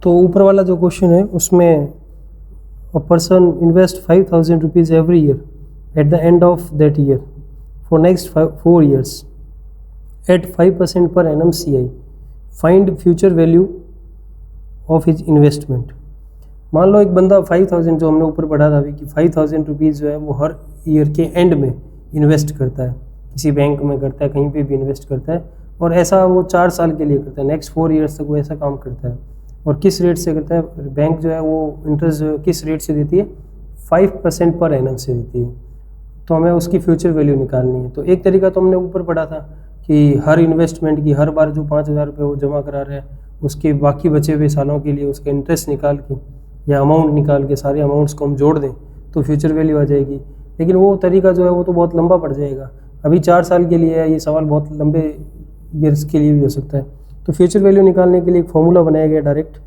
तो ऊपर वाला जो क्वेश्चन है उसमें a person invest 5,000 rupees every year at the end of that year for next 4 years at 5% per annum CI, find future value of his investment. मान लो एक बंदा 5,000, जो हमने ऊपर पढ़ा था अभी कि 5,000 रुपीज़ जो है वो हर ईयर के एंड में इन्वेस्ट करता है, किसी बैंक में करता है, कहीं पे भी इन्वेस्ट करता है, और ऐसा वो 4 साल के लिए करता है, नेक्स्ट 4 years तक वो ऐसा काम करता है। और किस रेट से करता है? बैंक जो है वो इंटरेस्ट जो है किस रेट से देती है? 5% पर एनम से देती है। तो हमें उसकी फ्यूचर वैल्यू निकालनी है। तो एक तरीका तो हमने ऊपर पढ़ा था कि हर इन्वेस्टमेंट की हर बार जो 5,000 रुपये वो जमा करा रहा है उसके बाकी बचे हुए सालों के लिए उसका इंटरेस्ट निकाल के या अमाउंट निकाल के सारे अमाउंट्स को हम जोड़ दें तो फ्यूचर वैल्यू आ जाएगी। लेकिन वो तरीका जो है वो तो बहुत लंबा पड़ जाएगा। अभी 4 साल के लिए है, ये सवाल बहुत लंबे ईयर्स के लिए भी हो सकता है। तो फ्यूचर वैल्यू निकालने के लिए एक फॉर्मूला बनाया गया direct,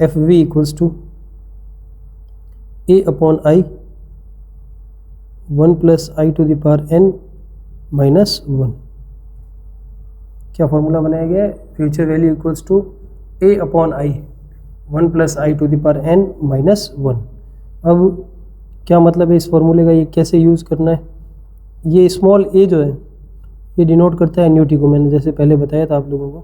FV equals to A/I 1 + I to the power n - 1। क्या फॉर्मूला बनाया गया है? Future value equals to A/I 1 + I to the power n - 1। अब क्या मतलब है इस फॉर्मूले का, ये कैसे यूज़ करना है? ये स्मॉल a जो है ये डिनोट करता है एन्यूटी को। मैंने जैसे पहले बताया था आप लोगों को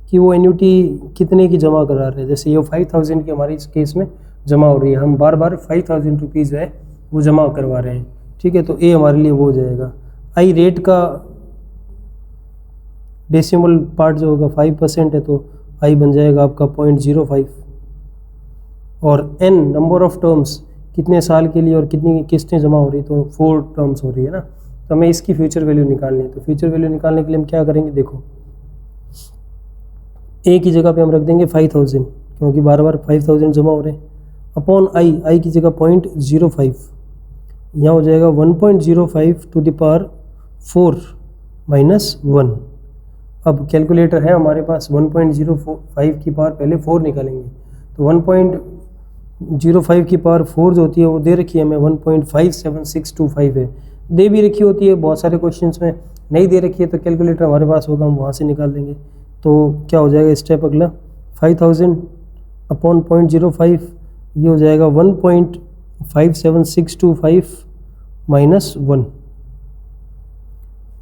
कि वो एन्यूटी कितने की जमा करा रहे हैं। जैसे ये 5,000 की हमारी इस केस में जमा हो रही है, हम बार बार 5,000 रुपीज़ जो है वो जमा करवा रहे हैं, ठीक है। तो ए हमारे लिए वो हो जाएगा। आई रेट का डेसिमल पार्ट जो होगा 5% है, तो आई बन जाएगा आपका 0.05। और एन नंबर ऑफ टर्म्स कितने साल के लिए और कितनी किस्तें जमा हो रही, तो 4 टर्म्स हो रही है ना। तो हमें इसकी फ्यूचर वैल्यू निकालनी है। तो फ्यूचर वैल्यू निकालने के लिए हम क्या करेंगे, देखो ए की जगह पे हम रख देंगे 5,000 क्योंकि बार बार 5,000 जमा हो रहे हैं, अपॉन आई की जगह 0.05, यहाँ हो जाएगा 1.05 to the power 4 - 1। अब कैलकुलेटर है हमारे पास, 1.05 की पावर पहले 4 निकालेंगे, तो 1.05 की पावर 4 जो होती है वो दे रखी है हमें 1.57625 है, दे भी रखी होती है बहुत सारे क्वेश्चंस में, नहीं दे रखी है तो कैलकुलेटर हमारे पास होगा, हम वहाँ से निकाल देंगे। तो क्या हो जाएगा स्टेप अगला, 5,000 अपॉन 0.05, ये हो जाएगा 1.57625 - 1।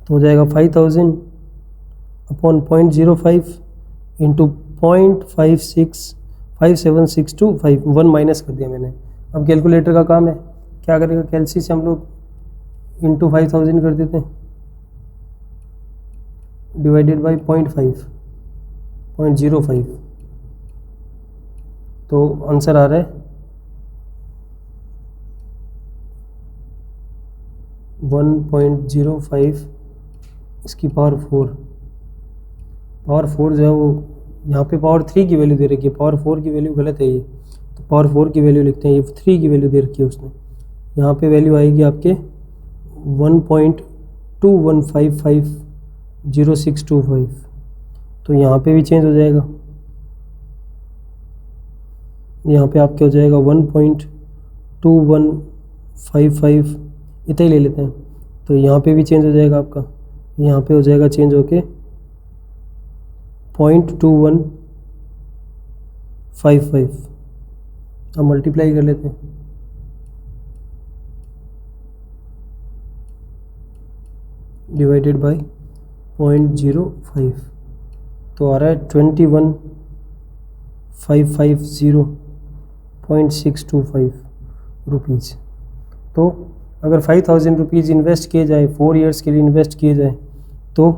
तो हो जाएगा 5,000 अपॉन 0.05 इंटू 0.57625, 1 माइनस कर दिया मैंने। अब कैलकुलेटर का काम है, क्या करेगा, कैलसी से हम लोग इंटू 5,000 कर देते हैं, डिवाइडेड बाई 0.05, तो आंसर आ रहा है 1.05, इसकी पावर 4 जो है वो यहाँ पे पावर 3 की वैल्यू दे रखी है, पावर 4 की वैल्यू गलत है ये, तो पावर 4 की वैल्यू लिखते हैं, ये 3 की वैल्यू दे रखी है उसने। यहाँ पे वैल्यू आएगी आपके 1.21550625, तो यहाँ पे भी चेंज हो जाएगा, यहाँ पे आपके हो जाएगा 1.2155, इतना ही ले लेते हैं, तो यहाँ पे भी चेंज हो जाएगा आपका, यहाँ पे हो जाएगा चेंज होके 0.2155। अब मल्टीप्लाई कर लेते हैं, डिवाइडेड बाय 0.05, तो आ रहा है 21,550.625 रुपीज़। तो अगर 5,000 रुपीज़ इन्वेस्ट किए जाए, 4 years के लिए इन्वेस्ट किए जाए, तो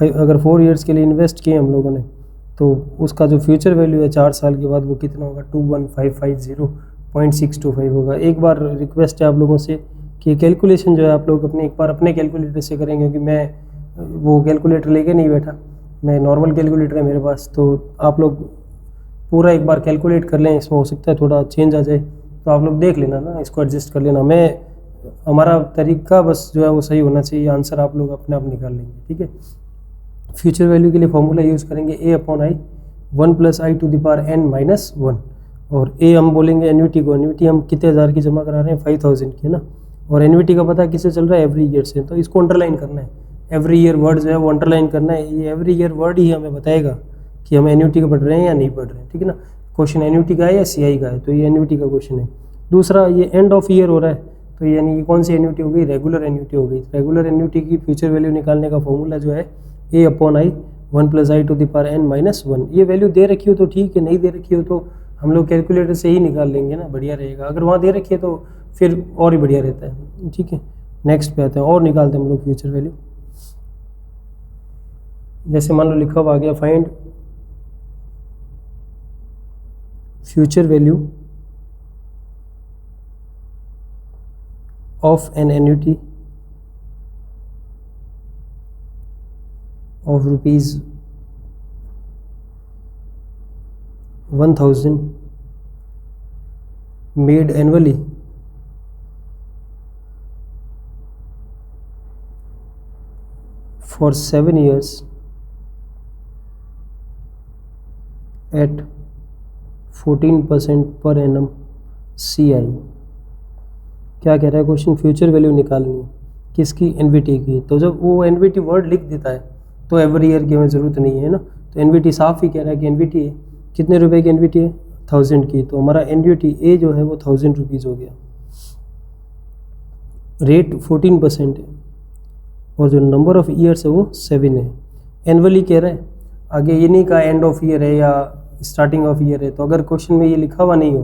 अगर 4 years के लिए इन्वेस्ट किए हम लोगों ने, तो उसका जो फ्यूचर वैल्यू है 4 साल के बाद वो कितना होगा, 21,550.625 होगा। एक बार रिक्वेस्ट है आप लोगों से कि कैलकुलेशन जो है आप लोग एक बार अपने कैलकुलेटर से करें, क्योंकि मैं वो कैलकुलेटर लेके नहीं बैठा, मैं नॉर्मल कैलकुलेटर है मेरे पास, तो आप लोग पूरा एक बार कैलकुलेट कर लें, इसमें हो सकता है थोड़ा चेंज आ जाए, तो आप लोग देख लेना ना, इसको एडजस्ट कर लेना। हमारा तरीका बस जो है वो सही होना चाहिए, आंसर आप लोग अपने आप निकाल लेंगे, ठीक है। फ्यूचर वैल्यू के लिए फॉर्मूला यूज़ करेंगे A/I 1 + I to the power n - 1, और ए हम बोलेंगे एन्युटी को, एन्युटी हम कितने हज़ार की जमा करा रहे हैं, 5,000 की, है ना। और एन्युटी का पता किससे चल रहा है, एवरी ईयर से, तो इसको अंडरलाइन करना है, एवरी ईयर वर्ड जो है वो अंडरलाइन करना है। ये एवरी ईयर वर्ड ही हमें बताएगा कि हम एन्युटी को पढ़ रहे हैं या नहीं पढ़ रहे हैं, ठीक है ना। क्वेश्चन एन्युटी का है या सीआई का है, तो ये एन्युटी का क्वेश्चन है। दूसरा, ये एंड ऑफ ईयर हो रहा है, तो यानी ये कौन सी एन्युटी हो गई, रेगुलर एन्युटी हो गई। रेगुलर एन्युटी की फ्यूचर वैल्यू निकालने का फॉर्मूला जो है A/I 1 + i to the power n - 1। ये वैल्यू दे रखी हो तो ठीक है, नहीं दे रखी हो तो हम लोग कैलकुलेटर से ही निकाल लेंगे ना, बढ़िया रहेगा। अगर वहाँ दे रखी है तो फिर और ही बढ़िया रहता है, ठीक है। नेक्स्ट पे आते हैं और निकालते हैं हम लोग फ्यूचर वैल्यू। जैसे मान लो लिखा हुआ आ गया, find future value of an annuity of rupees 1000 made annually for 7 years at 14% per annum CI। क्या कह रहा है क्वेश्चन, फ्यूचर वैल्यू निकालनी है किसकी, एनवीटी की। तो जब वो एनवीटी वर्ड लिख देता है तो एवरी ईयर की हमें ज़रूरत नहीं है ना, तो एनवीटी साफ ही कह रहा है कि एनवीटी है कितने रुपए की, एनवीटी है 1000 की, तो हमारा एनवीटी ए जो है वो 1000 रुपीज़ हो गया। रेट 14% है और जो नंबर ऑफ ईयर्स है वो 7 है। एनुअली कह रहा है, आगे ये नहीं कहा एंड ऑफ ईयर है या स्टार्टिंग ऑफ ईयर है। तो अगर क्वेश्चन में ये लिखा हुआ नहीं हो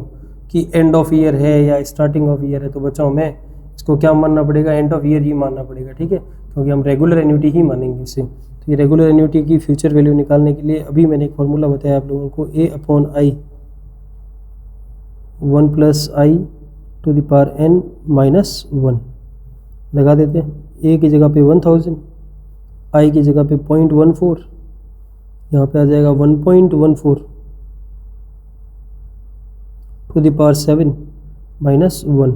कि एंड ऑफ ईयर है या स्टार्टिंग ऑफ ईयर है, तो बच्चों में इसको क्या मानना पड़ेगा, एंड ऑफ ईयर ही मानना पड़ेगा, ठीक है, क्योंकि हम रेगुलर एन्युटी ही मानेंगे इसे। तो ये रेगुलर एन्युटी की फ्यूचर वैल्यू निकालने के लिए अभी मैंने एक फार्मूला बताया आप लोगों को, A/I 1 + i to the power n - 1 लगा देते हैं। ए की जगह पे 1000, आई की जगह पे 0.14, यहाँ पे आ जाएगा 1.14 टू द पावर 7 - 1।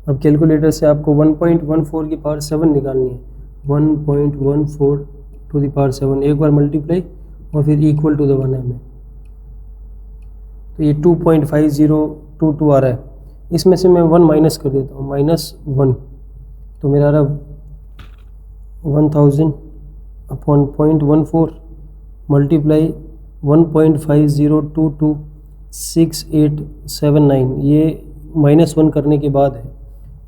अब कैलकुलेटर से आपको 1.14 की पावर 7 निकालनी है। 1.14 टू द पावर 7 एक बार मल्टीप्लाई और फिर इक्वल टू द 1 है हमें, तो ये 2.5022 आ रहा है। इसमें से मैं 1 माइनस कर देता हूँ, -1, तो मेरा आ रहा 1000 अपॉन 0.14 मल्टीप्लाई 1.50226879, ये -1 करने के बाद है।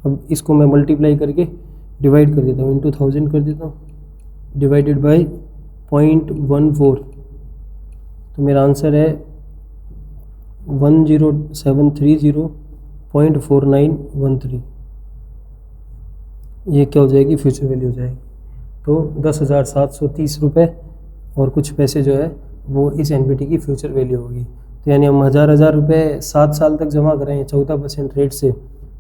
अब इसको मैं मल्टीप्लाई करके डिवाइड कर देता हूँ, इंटू 1000 कर देता हूँ, डिवाइडेड बाई 0.14, तो मेरा आंसर है 10730.4913। ये क्या हो जाएगी, फ्यूचर वैल्यू हो जाएगी। तो 10,730 रुपये और कुछ पैसे जो है वो इस एनवीटी की फ्यूचर वैल्यू होगी। तो यानी हम हज़ार रुपये 7 साल तक जमा करें 14% रेट से,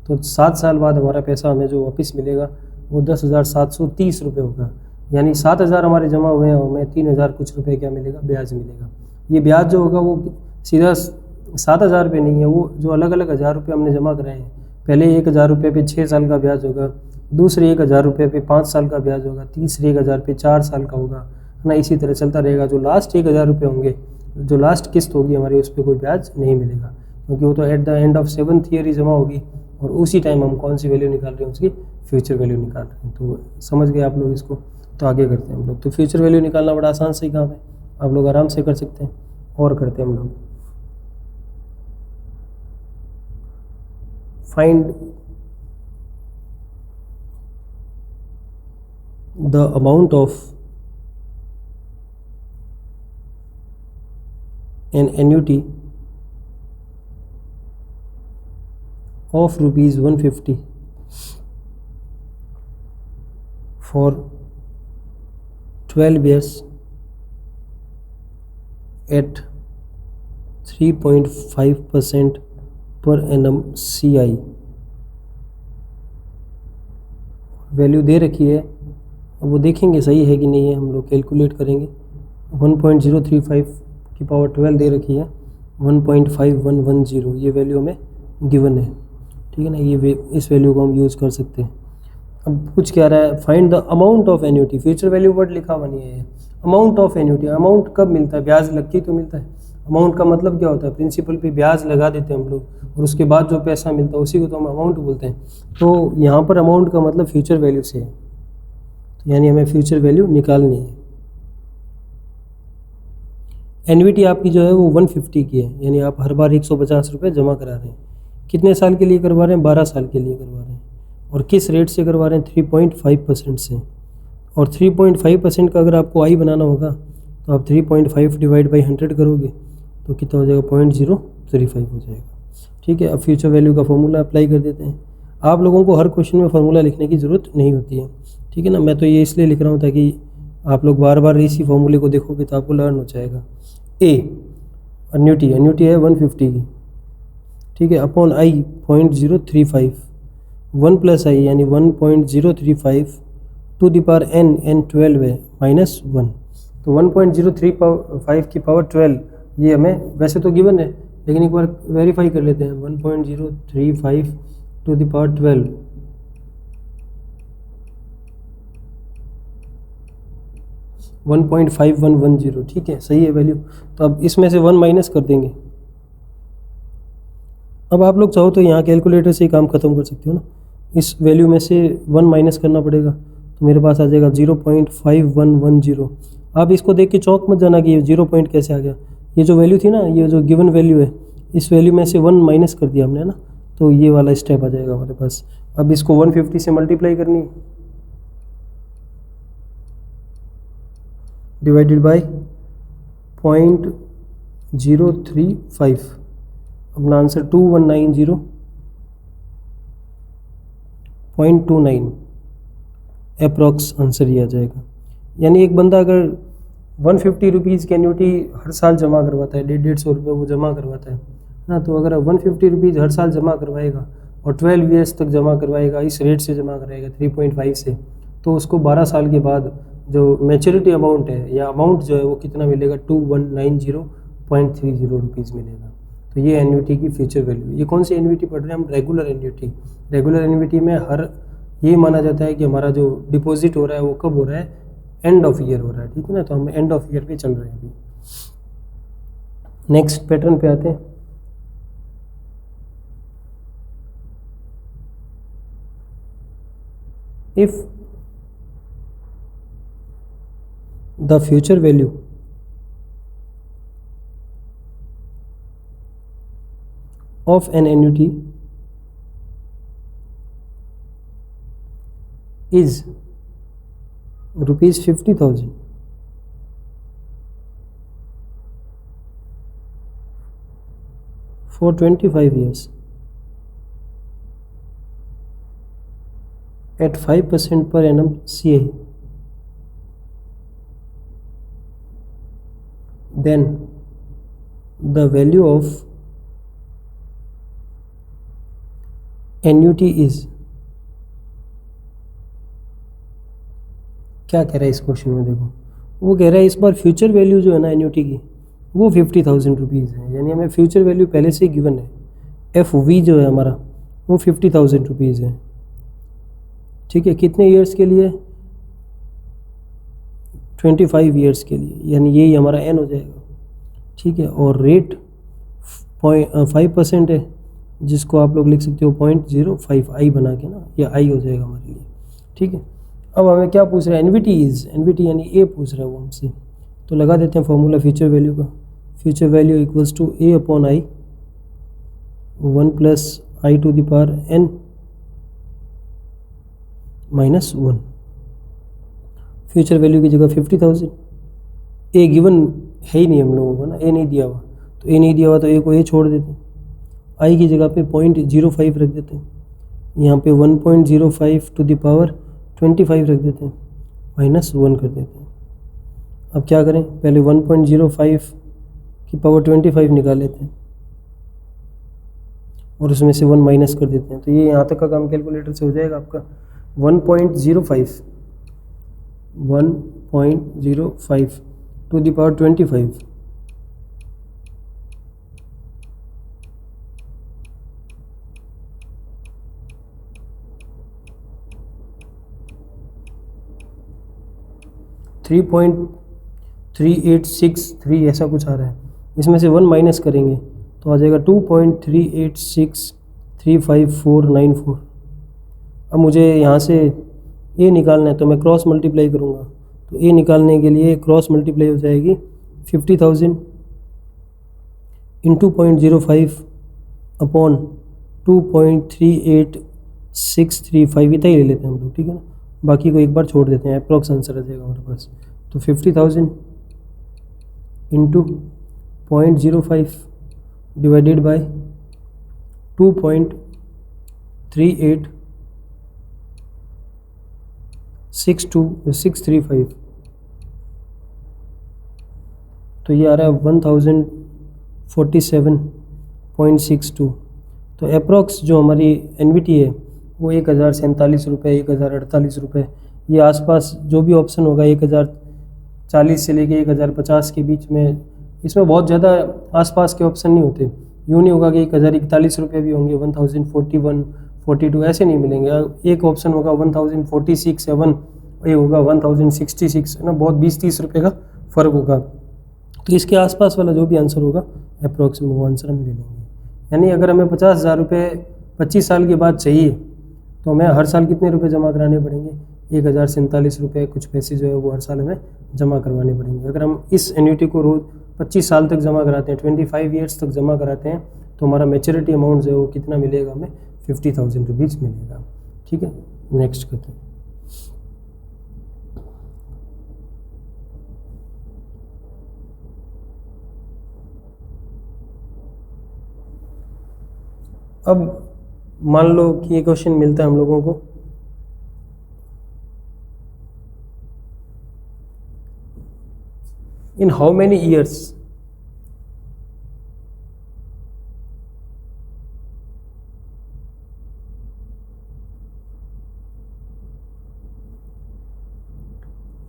तो 7 साल बाद हमारा पैसा हमें जो वापस मिलेगा वो 10,730 रुपये होगा। यानी 7,000 हमारे जमा हुए हैं, हमें 3,000 कुछ रुपये क्या मिलेगा, ब्याज मिलेगा। ये ब्याज जो होगा वो सीधा 7,000 रुपये नहीं है, वो जो अलग अलग 1,000 रुपये हमने जमा कराए हैं, पहले 1,000 रुपये पे 6 साल का ब्याज होगा, दूसरे 1,000 रुपये पे 5 साल का ब्याज होगा, तीसरे 1,000 पे 4 साल का होगा, है ना, इसी तरह चलता रहेगा। जो लास्ट 1,000 रुपये होंगे, जो लास्ट किस्त होगी हमारी, उस पर कोई ब्याज नहीं मिलेगा, क्योंकि वो तो at the end of 7th year ही जमा होगी और उसी टाइम हम कौन सी वैल्यू निकाल रहे हैं, उसकी फ्यूचर वैल्यू निकाल रहे हैं। तो समझ गए आप लोग इसको, तो आगे करते हैं हम लोग। तो फ्यूचर वैल्यू निकालना बड़ा आसान सा ही काम है, आप लोग आराम से कर सकते हैं। और करते हैं हम लोग, find the amount of an annuity of rupees 150 for 12 years at 3.5% per annum CI। Value दे रखी है, अब वो देखेंगे सही है कि नहीं है, हम लोग कैलकुलेट करेंगे। 1.035 की पावर 12 दे रखी है, 1.5110 ये वैल्यू हमें गिवन है, ठीक है ना। ये इस वैल्यू को हम यूज़ कर सकते हैं। अब कुछ क्या रहा है, find the amount of annuity, future value word लिखा हुआ नहीं है। अमाउंट ऑफ एन्युटी, अमाउंट कब मिलता है, ब्याज लग के तो मिलता है। अमाउंट का मतलब क्या होता है, प्रिंसिपल पे ब्याज लगा देते हैं हम लोग और उसके बाद जो पैसा मिलता है उसी को तो हम अमाउंट बोलते हैं। तो यहाँ पर अमाउंट का मतलब फ्यूचर वैल्यू से है, तो यानी हमें फ्यूचर वैल्यू निकालनी है। एन्युटी आपकी जो है वो 150 की है, यानी आप हर बार 150 रुपये जमा करा रहे हैं। कितने साल के लिए करवा रहे हैं? 12 साल के लिए करवा रहे हैं। और किस रेट से करवा रहे हैं? 3.5% से। और 3.5% का अगर आपको आई बनाना होगा तो आप 3.5 डिवाइड बाई 100 करोगे तो कितना हो जाएगा? 0.035 हो जाएगा। ठीक है, अब फ्यूचर वैल्यू का फॉर्मूला अप्लाई कर देते हैं। आप लोगों को हर क्वेश्चन में फार्मूला लिखने की ज़रूरत नहीं होती है, ठीक है ना। मैं तो ये इसलिए लिख रहा हूँ ताकि आप लोग बार बार इसी फॉर्मूले को देखोगे तो आपको लर्न हो जाएगा। ए एन्युटी है 150 की, ठीक है, अपॉन आई 0.035, 1 प्लस आई यानी 1.035 टू द पावर n 12 है -1, तो 1.035 की पावर 12 ये हमें वैसे तो गिवन है, लेकिन एक बार वेरीफाई कर लेते हैं। 1.035 टू द पावर 12 1.5110, ठीक है, सही है वैल्यू। तो अब इसमें से 1 माइनस कर देंगे। अब आप लोग चाहो तो यहाँ कैलकुलेटर से ही काम ख़त्म कर सकते हो ना। इस वैल्यू में से 1 माइनस करना पड़ेगा तो मेरे पास आ जाएगा 0.5110। आप इसको देख के चौंक मत जाना कि ये 0 पॉइंट कैसे आ गया। ये जो वैल्यू थी ना, ये जो गिवन वैल्यू है, इस वैल्यू में से 1 माइनस कर दिया हमने ना, तो ये वाला स्टेप आ जाएगा हमारे पास। अब इसको 150 से मल्टीप्लाई करनी है, डिवाइडेड बाय 0.035, अपना आंसर 2190.29 अप्रॉक्स आंसर ये आ जाएगा। यानी एक बंदा अगर 150 रुपीज़ की एन्युटी हर साल जमा करवाता है, 150 रुपये वो जमा करवाता है ना, तो अगर 150 रुपीज़ हर साल जमा करवाएगा और 12 ईयर्स तक जमा करवाएगा, इस रेट से जमा कराएगा 3.5 से, तो उसको 12 साल के बाद जो मैच्योरिटी अमाउंट है या अमाउंट जो है वो कितना मिलेगा? 2190.30 रुपीज़ मिलेगा। तो ये एन्युटी की फ्यूचर वैल्यू। ये कौन सी एन्युटी पढ़ रहे हैं हम? Regular annuity. रेगुलर एन्युटी में हर ये माना जाता है कि हमारा जो डिपॉजिट हो रहा है वो कब हो रहा है? एंड ऑफ ईयर हो रहा है, ठीक है ना। तो हम एंड ऑफ ईयर पे चल रहे हैं अभी। नेक्स्ट पैटर्न पे आते हैं। If the future value of an annuity is rupees 50,000 for 25 years at 5% per annum CA, then the value of annuity is, क्या कह रहा है इस क्वेश्चन में? देखो, वो कह रहा है इस बार फ्यूचर वैल्यू जो है ना एन्युटी की वो 50,000 रुपीज़ है। यानी हमें फ्यूचर वैल्यू पहले से ही गिवन है। FV जो है हमारा वो 50,000 रुपीज़ है, ठीक है। कितने ईयर्स के लिए? 25 ईयर्स के लिए, यानी यही हमारा N हो जाएगा, ठीक है। और रेट 5% है, जिसको आप लोग लिख सकते हो 0.05 आई बना के ना, या आई हो जाएगा हमारे लिए, ठीक है। अब हमें क्या पूछ रहा है? एन्युटी यानी ए पूछ रहा है वो हमसे, तो लगा देते हैं फॉर्मूला फ्यूचर वैल्यू का। Future value equals to A upon I, 1 plus I to the power n -1। Future value की जगह 50,000। ए गिवन है ही नहीं हम लोगों को ना, ए नहीं दिया हुआ, तो ए नहीं दिया हुआ तो ए को ए छोड़ देते हैं। आई की जगह पे 0.05 रख देते हैं, यहाँ पे 1.05 टू द पावर 25 रख देते हैं, -1 कर देते हैं। अब क्या करें? पहले 1.05 की पावर 25 निकाल लेते हैं और उसमें से 1 माइनस कर देते हैं, तो ये यहाँ तक का काम कैलकुलेटर से हो जाएगा आपका। 1.05 टू द पावर 25, $3.3863 ऐसा कुछ आ रहा है। इसमें से 1 माइनस करेंगे तो आ जाएगा 2.38635494। अब मुझे यहाँ से ए निकालना है तो मैं क्रॉस मल्टीप्लाई करूँगा, तो ए निकालने के लिए क्रॉस मल्टीप्लाई हो जाएगी 50,000 इंटू 0.05 अपॉन 2.38635 इतना ही ले लेते हैं हम लोग, ठीक है ना। बाकी को एक बार छोड़ देते हैं, अप्रॉक्स आंसर आ जाएगा हमारे पास। तो 50,000 इंटू 0.05 डिवाइडेड बाय 2.38635, तो ये आ रहा है 1047.62। तो अप्रॉक्स जो हमारी एनवीटी है वो 1047 रुपये, 1048 रुपये, ये आसपास जो भी ऑप्शन होगा 1040 से लेके 1050 के बीच में। इसमें बहुत ज़्यादा आसपास के ऑप्शन नहीं होते। यूँ नहीं होगा कि 1041 रुपये भी होंगे, 1041, 42 ऐसे नहीं मिलेंगे। एक ऑप्शन होगा 1046, 7, ये होगा 1066, है ना। बहुत 20-30 रुपये का फ़र्क होगा। तो इसके आसपास वाला जो भी आंसर होगा अप्रॉक्स में वो आंसर हम ले लेंगे। यानी अगर हमें 50,000 रुपये 25 साल के बाद चाहिए तो हमें हर साल कितने रुपए जमा कराने पड़ेंगे? 1047 रुपये कुछ पैसे जो है वो हर साल हमें जमा करवाने पड़ेंगे। अगर हम इस एन्युटी को रोज़ 25 साल तक जमा कराते हैं, 25 ईयर्स तक जमा कराते हैं, तो हमारा मैच्योरिटी अमाउंट जो है वो कितना मिलेगा हमें? 50,000 रुपीज़ मिलेगा। ठीक है, नेक्स्ट करते हैं। अब मान लो कि ये क्वेश्चन मिलता है हम लोगों को, in how many years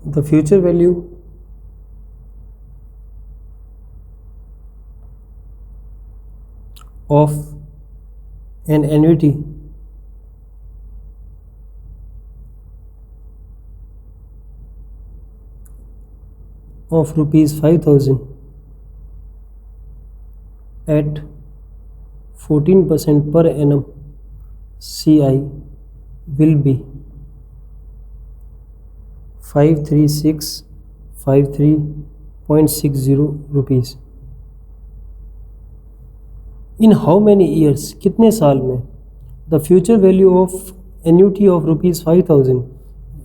the future value of an annuity of rupees 5,000 at 14% per annum CI will be 53653.60 rupees. In how many years, कितने साल में? The future value of annuity of rupees 5,000,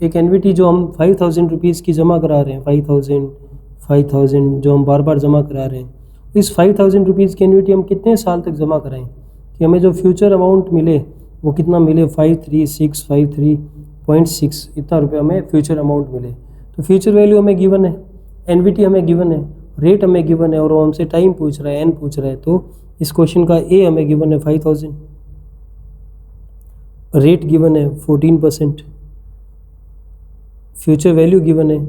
एक annuity जो हम 5,000 rupees की जमा करा रहे हैं, 5,000 जो हम बार बार जमा करा रहे हैं, इस 5,000 रुपीज़ की एन्यूटी हम कितने साल तक जमा कराएं कि हमें जो फ्यूचर अमाउंट मिले वो कितना मिले? 53653.6, इतना रुपये हमें फ्यूचर अमाउंट मिले। तो फ्यूचर वैल्यू हमें गिवन है, एनवीटी हमें गिवन है, रेट हमें गिवन है, और वो हमसे टाइम पूछ रहा है, एन पूछ रहा है। तो इस क्वेश्चन का ए हमें गिवन है 5,000, रेट गिवन है 14%, फ्यूचर वैल्यू गिवन है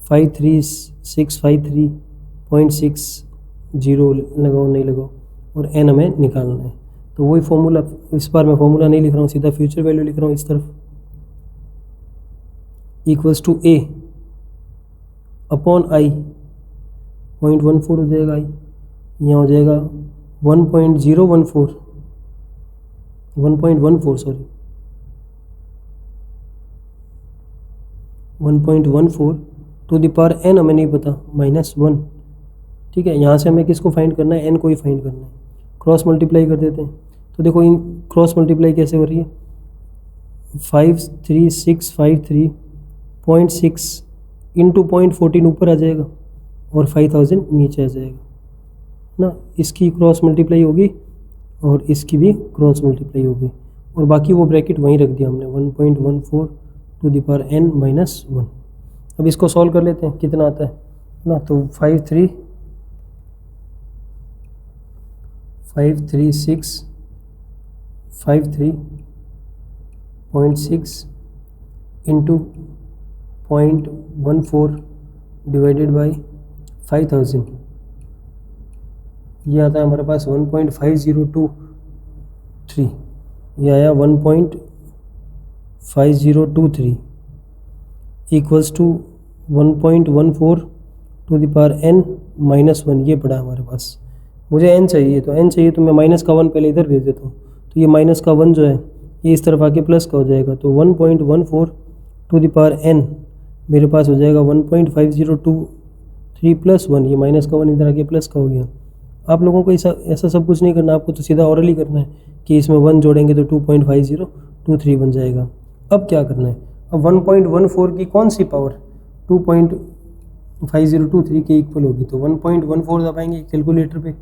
53653.60, लगाओ नहीं लगाओ, और एन हमें निकालना है। तो वही फॉर्मूला, इस बार मैं फॉर्मूला नहीं लिख रहा हूँ, सीधा फ्यूचर वैल्यू लिख रहा हूँ इस तरफ, equals to A upon I, 0.14 हो जाएगा, आई यहाँ हो जाएगा 1.14 sorry 1.14 to the power n हमें नहीं पता, -1। ठीक है, यहाँ से हमें किसको फाइंड करना है? एन को ही फाइंड करना है। क्रॉस मल्टीप्लाई कर देते हैं। तो देखो इन क्रॉस मल्टीप्लाई कैसे हो रही है? 53653.6 इंटू 0.14 ऊपर आ जाएगा और 5,000 नीचे आ जाएगा ना। इसकी क्रॉस मल्टीप्लाई होगी और इसकी भी क्रॉस मल्टीप्लाई होगी, और बाकी वो ब्रैकेट वहीं रख दिया हमने, 1.14 टू द पावर n -1। अब इसको सॉल्व कर लेते हैं, कितना आता है ना। तो 53653.6 इंटू 0.14 डिवाइडेड बाई 5,000, ये आता है हमारे पास 1.5023, ये आया 1.5023 equals to 1.14 to the power n -1, ये पड़ा हमारे पास। मुझे n चाहिए, तो n चाहिए तो मैं माइनस का 1 पहले इधर भेज देता हूँ, तो ये माइनस का 1 जो है ये इस तरफ आके प्लस का हो जाएगा। तो 1.14 टू द पावर n मेरे पास हो जाएगा 1.5023 + 1, ये माइनस का 1 इधर आके प्लस का हो गया, आप लोगों को ऐसा सब कुछ नहीं करना, आपको तो सीधा ओरली करना है कि इसमें 1 जोड़ेंगे तो 2.5023 बन जाएगा। अब क्या करना है, अब 1.14 की कौन सी पावर 2.5023 के इक्वल होगी, तो 1.14 दबाएंगे कैलकुलेटर पे,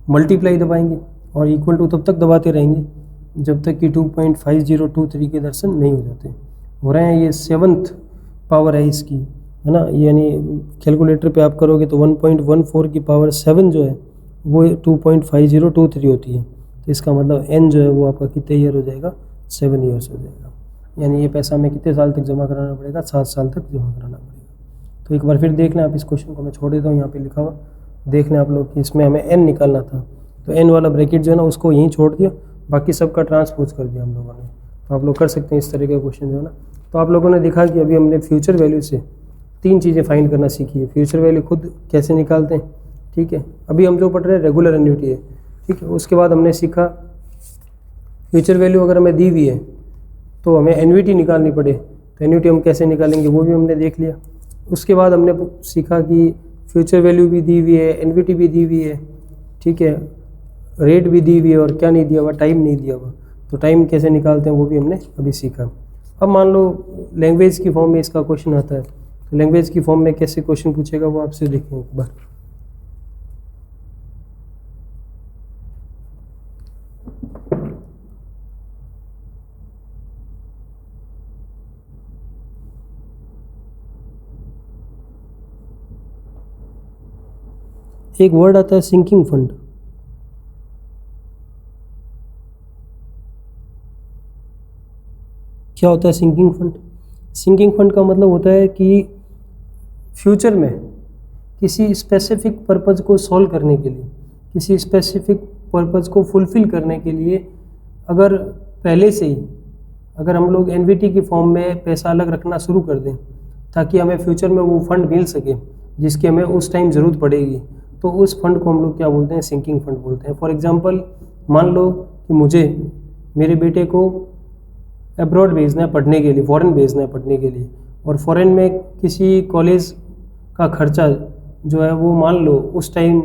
मल्टीप्लाई दबाएंगे और इक्वल टू तब तक दबाते रहेंगे जब तक कि 2.5023 के दर्शन नहीं हो जाते। हो रहे हैं, ये 7th पावर है इसकी, है ना, यानी कैलकुलेटर पे आप करोगे तो 1.14 की पावर 7 जो है वो 2.5023 होती है। तो इसका मतलब n जो है वो आपका कितने ईयर हो जाएगा, 7 ईयर्स हो जाएगा। यानी ये पैसा हमें कितने साल तक जमा कराना पड़ेगा, 7 साल तक जमा कराना पड़ेगा। तो एक बार फिर देख लें आप, इस क्वेश्चन को मैं छोड़ देता हूँ यहाँ पे लिखा हुआ, देख लें आप लोग कि इसमें हमें n निकालना था, तो n वाला ब्रैकेट जो है ना उसको यहीं छोड़ दिया, बाकी सबका ट्रांसपोज कर दिया हम लोगों ने। तो आप लोग कर सकते हैं इस तरह के क्वेश्चन जो है ना। तो आप लोगों ने देखा कि अभी हमने फ्यूचर वैल्यू से 3 चीज़ें फाइंड करना सीखी है। फ्यूचर वैल्यू खुद कैसे निकालते हैं, ठीक है, अभी हम जो पढ़ रहे हैं रेगुलर एन्युटी है, ठीक है। उसके बाद हमने सीखा फ्यूचर वैल्यू अगर हमें दी हुई है तो हमें एन्युटी निकालनी पड़े, तो एन्युटी हम कैसे निकालेंगे वो भी हमने देख लिया। उसके बाद हमने सीखा कि फ्यूचर वैल्यू भी दी हुई है, एन्युटी भी दी हुई है, ठीक है, रेट भी दी हुई है, और क्या नहीं दिया हुआ, टाइम नहीं दिया हुआ, तो टाइम कैसे निकालते हैं वो भी हमने अभी सीखा। अब मान लो लैंग्वेज की फॉर्म में इसका क्वेश्चन आता है, तो लैंग्वेज की फॉर्म में कैसे क्वेश्चन पूछेगा वो आपसे देखें एक बार। एक वर्ड आता है सिंकिंग फंड। क्या होता है सिंकिंग फंड? सिंकिंग फंड का मतलब होता है कि फ्यूचर में किसी स्पेसिफिक पर्पज़ को सॉल्व करने के लिए, किसी स्पेसिफिक पर्पज़ को फुलफ़िल करने के लिए, अगर पहले से ही अगर हम लोग एनवीटी की फॉर्म में पैसा अलग रखना शुरू कर दें ताकि हमें फ्यूचर में वो फंड मिल सके जिसकी हमें उस टाइम ज़रूरत पड़ेगी, तो उस फंड को हम लोग क्या बोलते हैं, सिंकिंग फंड बोलते हैं। फॉर एग्जांपल मान लो कि मुझे मेरे बेटे को अब्रॉड भेजना है पढ़ने के लिए, फ़ॉरेन भेजना है पढ़ने के लिए, और फ़ॉरेन में किसी कॉलेज का खर्चा जो है वो मान लो उस टाइम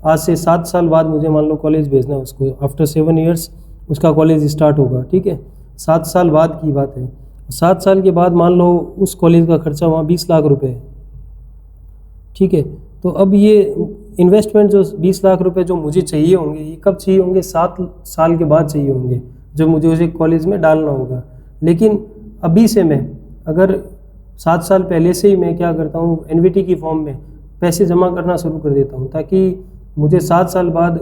आज से 7 साल बाद मुझे मान लो कॉलेज भेजना है उसको, आफ्टर 7 ईयर्स उसका कॉलेज स्टार्ट होगा, ठीक है, 7 साल बाद की बात है। 7 साल के बाद मान लो उस कॉलेज का खर्चा वहाँ 20 लाख रुपए है, ठीक है। तो अब ये इन्वेस्टमेंट जो 20 लाख रुपए जो मुझे चाहिए होंगे, ये कब चाहिए होंगे, 7 साल के बाद चाहिए होंगे जब मुझे उसे कॉलेज में डालना होगा। लेकिन अभी से मैं अगर 7 साल पहले से ही मैं क्या करता हूँ, एनवीटी की फॉर्म में पैसे जमा करना शुरू कर देता हूँ ताकि मुझे 7 साल बाद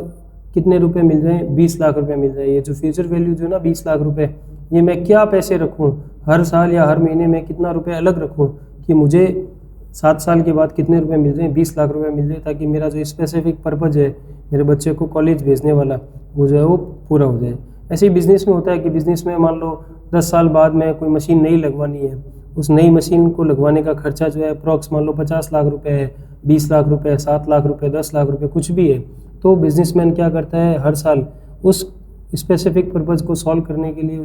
कितने रुपए मिल जाएँ, 20 लाख रुपए मिल जाए। ये जो फ्यूचर वैल्यू जो ना 20 लाख रुपए, ये मैं क्या पैसे रखूँ, हर साल या हर महीने में कितना रुपए अलग रखूँ कि मुझे 7 साल के बाद कितने रुपए मिल जाएँ, 20 लाख रुपए मिल जाए, ताकि मेरा जो स्पेसिफिक पर्पज़ है मेरे बच्चे को कॉलेज भेजने वाला वो जो है वो पूरा हो जाए। ऐसे ही बिज़नेस में होता है कि बिज़नेस में मान लो 10 साल बाद में कोई मशीन नई लगवानी है, उस नई मशीन को लगवाने का खर्चा जो है अप्रॉक्स मान लो 50 लाख रुपए है, 20 लाख रुपए है, 7 लाख रुपए, 10 लाख रुपए, कुछ भी है। तो बिजनेसमैन क्या करता है, हर साल उस स्पेसिफिक पर्पज़ को सॉल्व करने के लिए,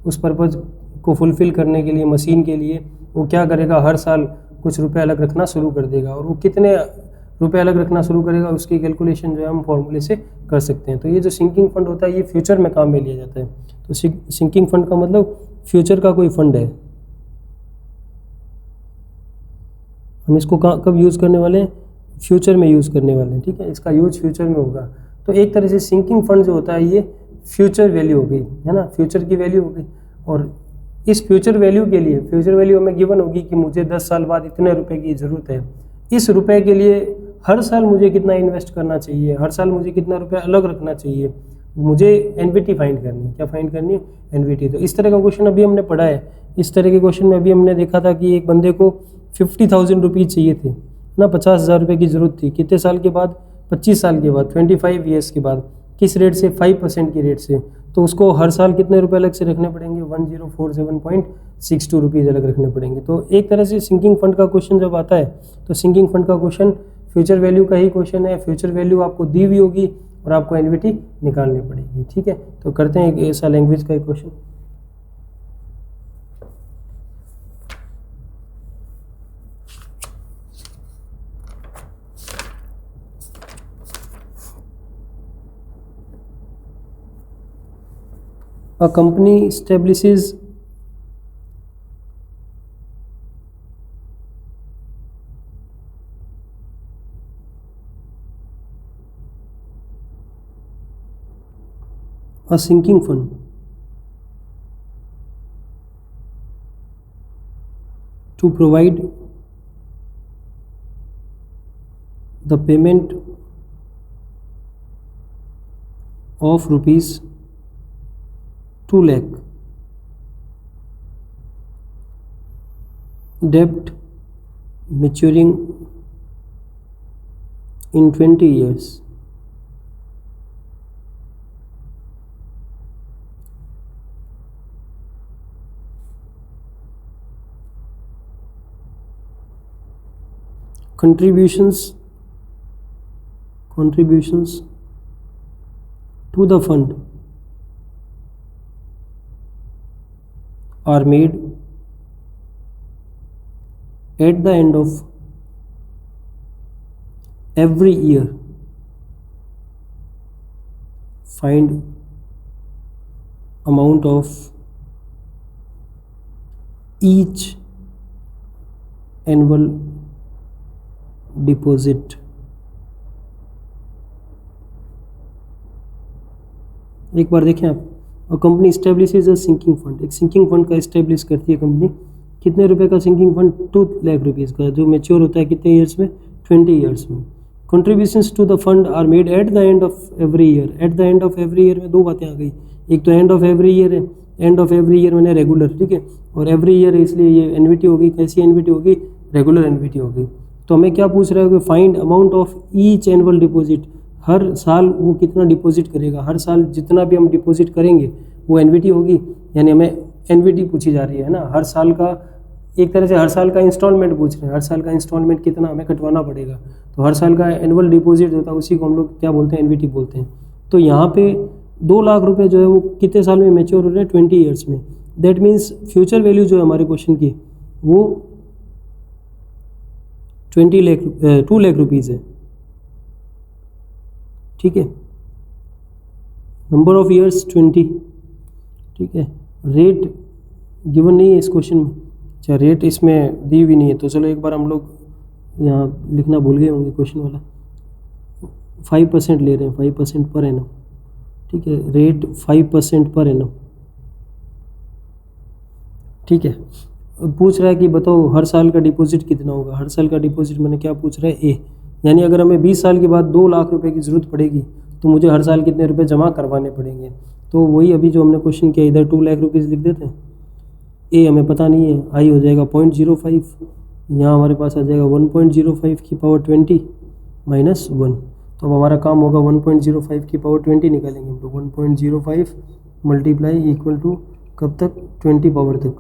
उस पर्पज़ को फुलफ़िल करने के लिए, मशीन के लिए वो क्या करेगा, हर साल कुछ रुपए अलग रखना शुरू कर देगा, और वो कितने रुपए अलग रखना शुरू करेगा उसकी कैलकुलेशन जो है हम फॉर्मूले से कर सकते हैं। तो ये जो सिंकिंग फंड होता है ये फ्यूचर में काम में लिया जाता है। तो सिंकिंग फंड का मतलब फ्यूचर का कोई फंड है। हम इसको कब यूज़ करने वाले हैं, फ्यूचर में यूज़ करने वाले हैं, ठीक है, इसका यूज फ्यूचर में होगा। तो एक तरह से सिंकिंग फंड जो होता है ये फ्यूचर वैल्यू हो गई, है ना, फ्यूचर की वैल्यू हो गई। और इस फ्यूचर वैल्यू के लिए, फ्यूचर वैल्यू हमें गिवन होगी कि मुझे 10 साल बाद इतने रुपए की ज़रूरत है, इस रुपए के लिए हर साल मुझे कितना इन्वेस्ट करना चाहिए, हर साल मुझे कितना रुपया अलग रखना चाहिए, मुझे एनवीटी फाइंड करनी है। क्या फाइंड करनी है, एनवीटी। तो इस तरह का क्वेश्चन अभी हमने पढ़ा है। इस तरह के क्वेश्चन में अभी हमने देखा था कि एक बंदे को 50,000 रुपीज़ चाहिए थे ना, 50,000 रुपये की ज़रूरत थी, कितने साल के बाद, 25 साल के बाद, 25 ईयर्स के बाद। किस रेट से, 5% की रेट से। तो उसको हर साल कितने रुपए अलग से रखने पड़ेंगे, 1047.62 रुपीज़ अलग रखने पड़ेंगे। तो एक तरह से सिंकिंग फंड का क्वेश्चन जब आता है तो सिंकिंग फंड का क्वेश्चन फ्यूचर वैल्यू का ही क्वेश्चन है। फ्यूचर वैल्यू आपको दी हुई होगी और आपको एनवीटी निकालनी पड़ेगी, ठीक है। तो करते हैं एक ऐसा लैंग्वेज का एक question. A company establishes a sinking fund to provide the payment of rupees 2 lakh debt maturing in 20 years. Contributions to the fund are made at the end of every year. Find amount of each annual deposit. एक बार देखें आप, और company इस्टेब्लिशेज अ sinking fund, एक sinking fund का establish करती है company. कितने रुपए का सिंकिंग फंड? 2 लाख रुपीज़ का, जो मेच्योर होता है कितने ईयर्स में? 20 ईयर्स में। Contributions to the fund are made at the end of every year. At the end of every year में दो बातें आ गई, एक तो एंड ऑफ एवरी ईयर है, एंड ऑफ एवरी ईयर मैंने रेगुलर, ठीक है, और एवरी ईयर है इसलिए ये एनवीटी होगी। कैसी एनवीटी होगी? रेगुलर एनवीटी होगी। तो हमें क्या पूछ रहा है कि find amount of each annual deposit, हर साल वो कितना डिपॉजिट करेगा, हर साल जितना भी हम डिपॉजिट करेंगे वो एनवीटी होगी, यानी हमें एनवीटी पूछी जा रही है ना। हर साल का, एक तरह से हर साल का इंस्टॉलमेंट पूछ रहे हैं, हर साल का इंस्टॉलमेंट कितना हमें कटवाना पड़ेगा। तो हर साल का एनुअल डिपॉजिट होता है, उसी को हम लोग क्या बोलते हैं? एनवीटी बोलते हैं। तो यहाँ पे 2 लाख रुपए जो है वो कितने साल में मैच्योर हो रहे हैं? 20 ईयर्स में। दैट मीन्स फ्यूचर वैल्यू जो है हमारे क्वेश्चन की वो 2 लाख रुपीज़ है, ठीक है। नंबर ऑफ ईयर्स 20, ठीक है। रेट गिवन नहीं है इस क्वेश्चन में, अच्छा रेट इसमें दी हुई नहीं है, तो चलो एक बार हम लोग यहाँ लिखना भूल गए होंगे क्वेश्चन वाला। 5% ले रहे हैं, 5% पर एनम, ठीक है। रेट 5% पर एनम, ठीक है। पूछ रहा है कि बताओ हर साल का डिपॉजिट कितना होगा। हर साल का डिपॉजिट मैंने क्या पूछ रहा है? ए, यानी अगर हमें 20 साल के बाद 2 लाख रुपए की ज़रूरत पड़ेगी तो मुझे हर साल कितने रुपए जमा करवाने पड़ेंगे। तो वही अभी जो हमने क्वेश्चन किया, इधर 2 लाख रुपीज़ लिख देते हैं। ए हमें पता नहीं है, आई हो जाएगा 0.05, यहाँ हमारे पास आ जाएगा 1.05 की पावर 20 माइनस 1। तो अब हमारा काम होगा 1.05 की पावर 20 निकालेंगे हम लोग। 1.05 मल्टीप्लाई इक्वल टू कब तक? 20 पावर तक।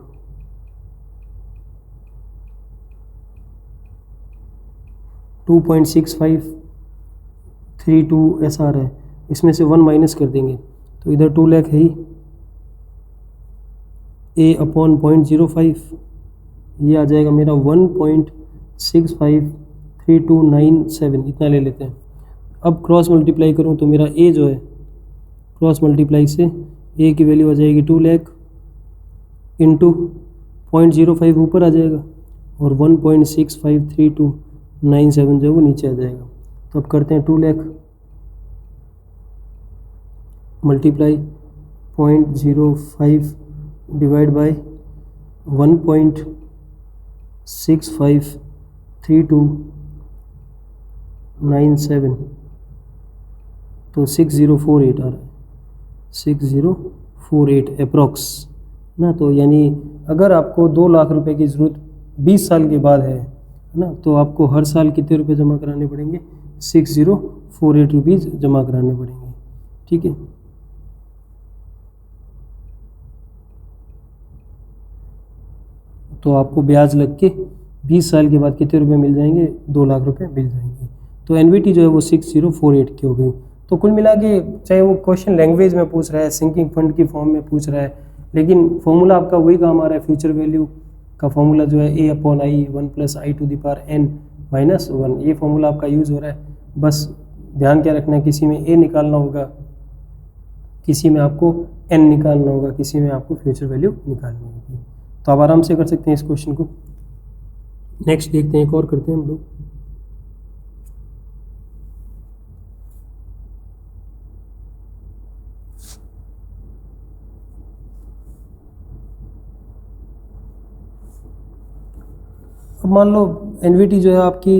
टू 2.6532 ऐसा आ रहा है, इसमें से 1 माइनस कर देंगे तो इधर 2 लाख है ही। ए अपॉन 0.05 ये आ जाएगा मेरा 1.653297, इतना ले लेते हैं। अब क्रॉस मल्टीप्लाई करूँ तो मेरा ए जो है क्रॉस मल्टीप्लाई से ए की वैल्यू आ जाएगी 2 लाख इंटू 0.05 ऊपर आ जाएगा और 1.653297 जो है वो नीचे आ जाएगा। तो अब करते हैं 2 लाख मल्टीप्लाई 0.05 डिवाइड बाय 1.653297, तो 6048 आ रहा है, 6048 अप्रॉक्स ना। तो यानी अगर आपको 2 लाख रुपए की ज़रूरत 20 साल के बाद है ना, तो आपको हर साल कितने रुपए जमा कराने पड़ेंगे? 6048 रुपीज़ जमा कराने पड़ेंगे, ठीक है। तो आपको ब्याज लग के 20 साल के बाद कितने रुपए मिल जाएंगे? 2 लाख रुपए मिल जाएंगे। तो एनवीटी जो है वो 6048 की हो गई। तो कुल मिला के चाहे वो क्वेश्चन लैंग्वेज में पूछ रहा है, सिंकिंग फंड की फॉर्म में पूछ रहा है, लेकिन फॉर्मूला आपका वही काम आ रहा है। फ्यूचर वैल्यू का फॉर्मूला जो है ए अपॉन आई 1 + i⁻n - 1, ये फॉर्मूला आपका यूज़ हो रहा है। बस ध्यान क्या रखना है, किसी में ए निकालना होगा किसी में आपको n निकालना होगा, किसी में आपको फ्यूचर वैल्यू निकालनी होगी। तो आप आराम से कर सकते हैं इस क्वेश्चन को। नेक्स्ट देखते हैं, एक और करते हैं हम लोग। अब मान लो एन्युटी जो है आपकी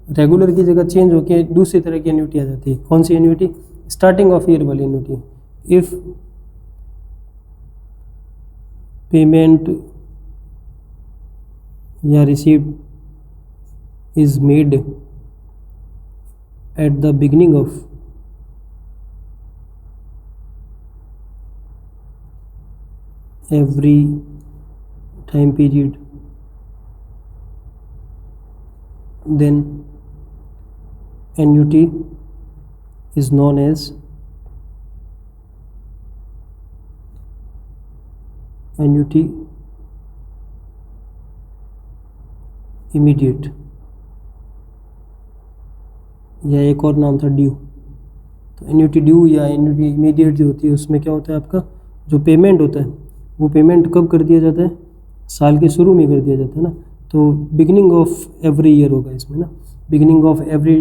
रेगुलर की जगह चेंज होकर दूसरी तरह की एन्युटी आ जाती है। कौन सी एन्युटी? स्टार्टिंग ऑफ ईयर वाली एन्युटी। इफ पेमेंट या receipt is made at the beginning of every time period, then annuity is known as annuity immediate, या एक और नाम था ड्यू। तो एन्युटी ड्यू या एन्युटी इमीडिएट जो होती है उसमें क्या होता है, आपका जो पेमेंट होता है वो पेमेंट कब कर दिया जाता है? साल के शुरू में कर दिया जाता है ना। तो बिगिनिंग ऑफ एवरी ईयर होगा इसमें ना, beginning of every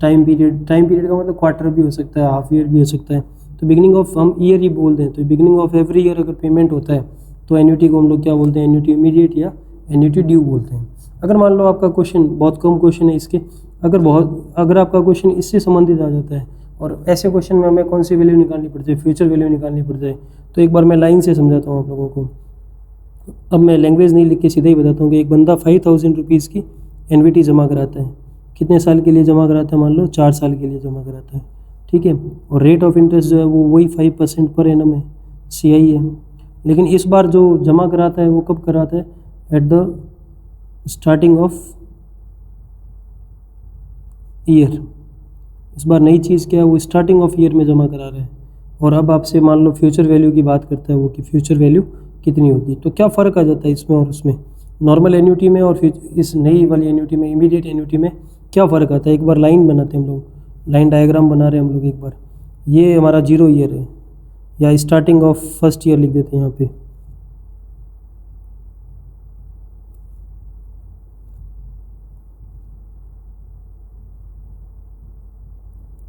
time period. Time period का मतलब क्वार्टर भी हो सकता है, हाफ ईयर भी हो सकता है। तो बिगिनिंग ऑफ हम ईयर ही बोलते हैं, तो बिगिनिंग ऑफ एवरी ईयर अगर पेमेंट होता है तो एन्युटी को हम लोग क्या बोलते हैं? एन्युटी इमीडिएट या एन्युटी ड्यू बोलते हैं। अगर मान लो आपका क्वेश्चन बहुत कम क्वेश्चन है इसके, अगर आपका क्वेश्चन इससे संबंधित आ जाता है और ऐसे क्वेश्चन में हमें कौन सी वैल्यू निकालनी पड़ती है? फ्यूचर वैल्यू निकालनी पड़ती है। तो एक बार मैं लाइन से समझाता हूँ आप लोगों को। अब मैं लैंग्वेज नहीं लिख के सीधा ही बताता हूँ कि एक बंदा 5000 रुपीज़ की एनवीटी जमा कराता है। कितने साल के लिए जमा कराता है? मान लो 4 साल के लिए जमा कराता है, ठीक है। और रेट ऑफ इंटरेस्ट जो है वो वही 5% पर एनम है, CI है। लेकिन इस बार जो जमा कराता है वो कब कराता है? At the starting of year. इस बार नई चीज़ क्या है? वो स्टार्टिंग ऑफ ईयर में जमा करा रहे हैं। और अब आपसे मान लो फ्यूचर वैल्यू की बात करता है वो, कि फ्यूचर वैल्यू कितनी होगी। तो क्या फ़र्क आ जाता है इसमें और उसमें, नॉर्मल एन्युटी में और इस नई वाली एन्युटी में, इमीडिएट एन्युटी में क्या फ़र्क आता है? एक बार लाइन बनाते हैं हम लोग, लाइन डायग्राम बना रहे हैं हम लोग एक बार। ये हमारा 0 ईयर है, या स्टार्टिंग ऑफ फर्स्ट ईयर लिख देते हैं यहाँ पे।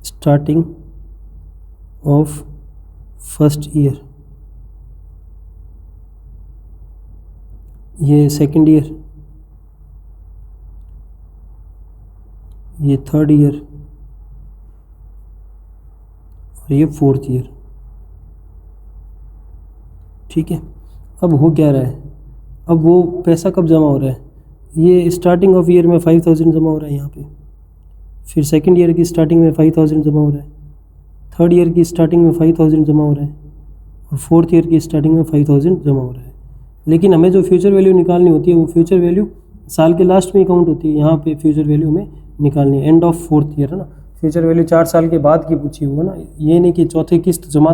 स्टार्टिंग ऑफ फर्स्ट ईयर, ये सेकंड ईयर, ये थर्ड ईयर और ये फोर्थ ईयर, ठीक है। अब हो क्या रहा है? अब वो पैसा कब जमा हो रहा है? ये स्टार्टिंग ऑफ ईयर में 5000 जमा हो रहा है यहाँ पे, फिर सेकंड ईयर की स्टार्टिंग में 5000 जमा हो रहा है, थर्ड ईयर की स्टार्टिंग में 5000 जमा हो रहा है, और फोर्थ ईयर की स्टार्टिंग में 5000 जमा हो रहा है। लेकिन हमें जो फ्यूचर वैल्यू निकालनी होती है वो फ्यूचर वैल्यू साल के लास्ट में काउंट होती है। यहाँ पे फ्यूचर वैल्यू हमें निकालनी है एंड ऑफ फोर्थ ईयर, है ना। फ्यूचर वैल्यू 4 साल के बाद की पूछी हुई है ना, ये नहीं कि चौथे किस्त जमा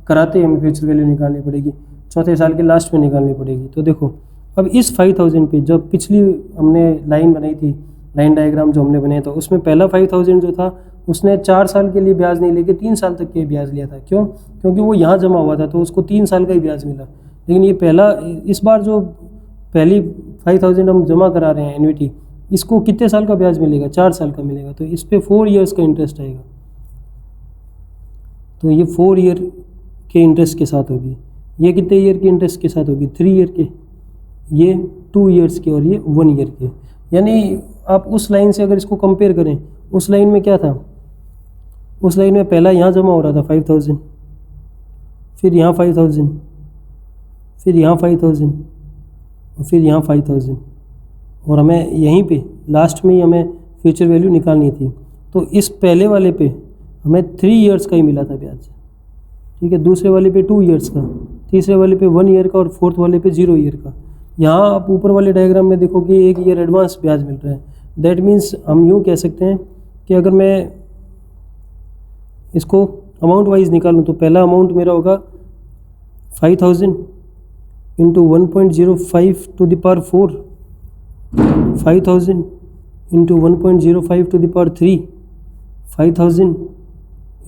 कराते हमें फ्यूचर वैल्यू निकालनी पड़ेगी, चौथे साल के लास्ट में निकालनी पड़ेगी। तो देखो अब इस 5000 पे जब पिछली हमने लाइन बनाई थी, लाइन डायग्राम जो हमने बनाया था, उसमें पहला 5000 जो था उसने 4 साल के लिए ब्याज नहीं लेके 3 साल तक के ब्याज लिया था। क्यों? क्योंकि वो यहाँ जमा हुआ था तो उसको 3 साल का ही ब्याज मिला। लेकिन ये पहला, इस बार जो पहली 5000 हम जमा करा रहे हैं एन्युटी, इसको कितने साल का ब्याज मिलेगा? 4 साल का मिलेगा। तो इस पे 4 ईयर्स का इंटरेस्ट आएगा। तो ये 4 ईयर के इंटरेस्ट के साथ होगी। ये कितने ईयर के इंटरेस्ट के साथ होगी? 3 ईयर के, ये 2 ईयर्स के, और ये 1 ईयर के। यानी आप उस लाइन से अगर इसको कंपेयर करें, उस लाइन में क्या था? उस लाइन में पहला यहाँ जमा हो रहा था 5000, फिर यहाँ 5000, फिर यहाँ 5000 और फिर यहाँ 5000, और हमें यहीं पे लास्ट में ही हमें फ्यूचर वैल्यू निकालनी थी। तो इस पहले वाले पे हमें 3 ईयर्स का ही मिला था ब्याज, ठीक है। दूसरे वाले पे 2 ईयर्स का, तीसरे वाले पे 1 ईयर का, और फोर्थ वाले पे 0 ईयर का। यहाँ आप ऊपर वाले डायग्राम में देखो कि 1 ईयर एडवांस ब्याज मिल रहा है। दैट मीन्स हम यूँ कह सकते हैं कि अगर मैं इसको अमाउंट वाइज निकालूँ तो पहला अमाउंट मेरा होगा 5000 into 1.05 to the power 4, 5000 into 1.05 to the power 3, 5000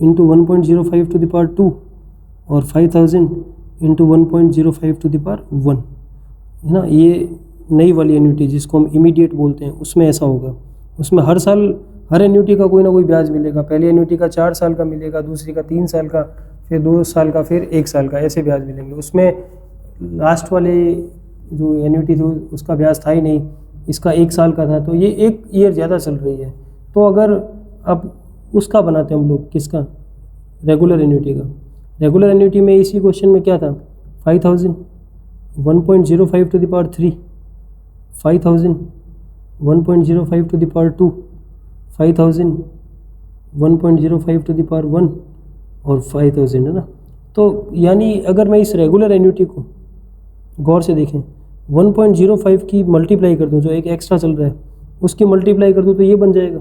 into 1.05 to the power 2, और 5000 इंटू 1.05 टू द पावर 1 है ना। ये नई वाली एन्युटी जिसको हम इमीडिएट बोलते हैं उसमें ऐसा होगा। उसमें हर साल हर एन्युटी का कोई ना कोई ब्याज मिलेगा। पहली एन्युटी का 4 साल का मिलेगा, दूसरी का 3 साल का, फिर 2 साल का, फिर 1 साल का, ऐसे ब्याज मिलेंगे। उसमें लास्ट वाले जो एन्युटी थी उसका ब्याज था ही नहीं, इसका 1 साल का था, तो ये 1 ईयर ज़्यादा चल रही है। तो अगर अब उसका बनाते हैं हम लोग, किसका, रेगुलर एन्युटी का। रेगुलर एन्युटी में इसी क्वेश्चन में क्या था, 5000 1.05 to the power 3, 5000 1.05 to the power 2, 5000 1.05 to the power 1 और 5000 है ना। तो यानी अगर मैं इस रेगुलर एन्युटी को गौर से देखें, 1.05 की मल्टीप्लाई कर दूं, जो एक एक्स्ट्रा चल रहा है उसकी मल्टीप्लाई कर दूं तो ये बन जाएगा।